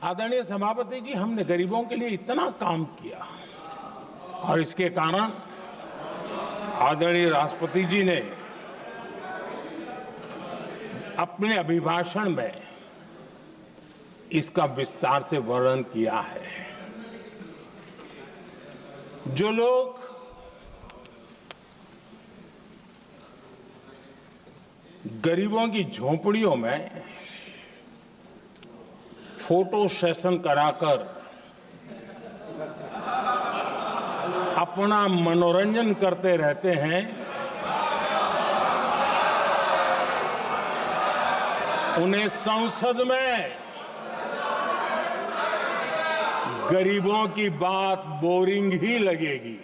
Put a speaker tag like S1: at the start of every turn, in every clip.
S1: आदरणीय सभापति जी, हमने गरीबों के लिए इतना काम किया और इसके कारण आदरणीय राष्ट्रपति जी ने अपने अभिभाषण में इसका विस्तार से वर्णन किया है। जो लोग गरीबों की झोंपड़ियों में फोटो सेशन कराकर अपना मनोरंजन करते रहते हैं, उन्हें संसद में गरीबों की बात बोरिंग ही लगेगी।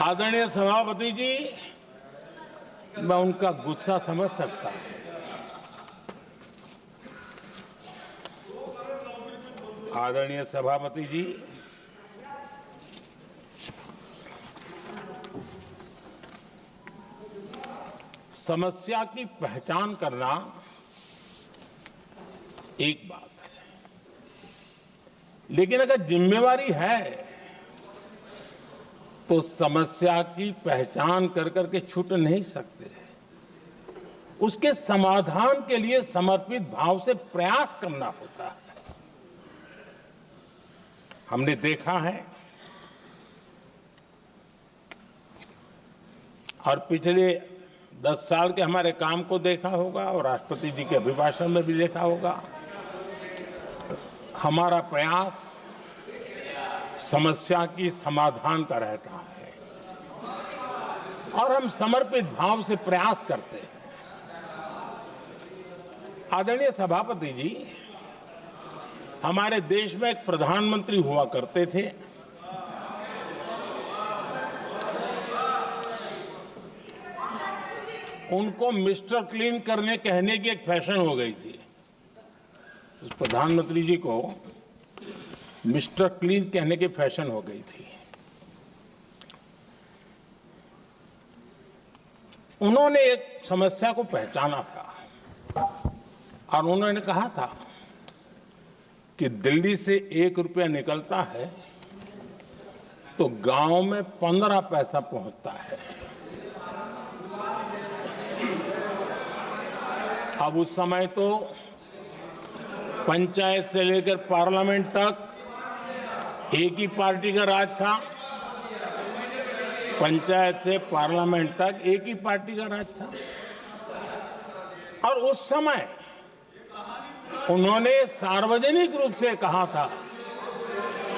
S1: आदरणीय सभापति जी, मैं उनका गुस्सा समझ सकता हूं। आदरणीय सभापति जी, समस्या की पहचान करना एक बात है, लेकिन अगर जिम्मेवारी है तो समस्या की पहचान कर करके छूट नहीं सकते। उसके समाधान के लिए समर्पित भाव से प्रयास करना होता है। हमने देखा है और पिछले 10 साल के हमारे काम को देखा होगा और राष्ट्रपति जी के अभिभाषण में भी देखा होगा। हमारा प्रयास समस्या की समाधान का रहता है और हम समर्पित भाव से प्रयास करते हैं। आदरणीय सभापति जी, हमारे देश में एक प्रधानमंत्री हुआ करते थे। उनको मिस्टर क्लीन करने कहने की एक फैशन हो गई थी। उस प्रधानमंत्री जी को मिस्टर क्लीन कहने की फैशन हो गई थी। उन्होंने एक समस्या को पहचाना था और उन्होंने कहा था कि दिल्ली से 1 रुपया निकलता है तो गांव में 15 पैसा पहुंचता है। अब उस समय तो पंचायत से लेकर पार्लियामेंट तक एक ही पार्टी का राज था। पंचायत से पार्लियामेंट तक एक ही पार्टी का राज था और उस समय उन्होंने सार्वजनिक रूप से कहा था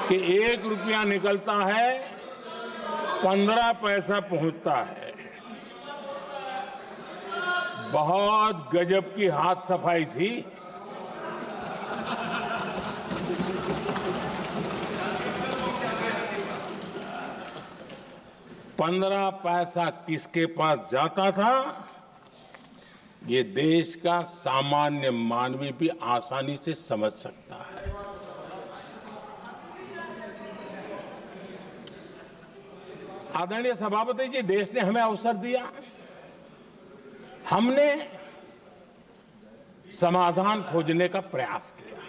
S1: कि 1 रुपया निकलता है 15 पैसा पहुंचता है। बहुत गजब की हाथ सफाई थी। पंद्रह पैसा किसके पास जाता था, ये देश का सामान्य मानवी भी आसानी से समझ सकता है। आदरणीय सभापति जी, देश ने हमें अवसर दिया, हमने समाधान खोजने का प्रयास किया।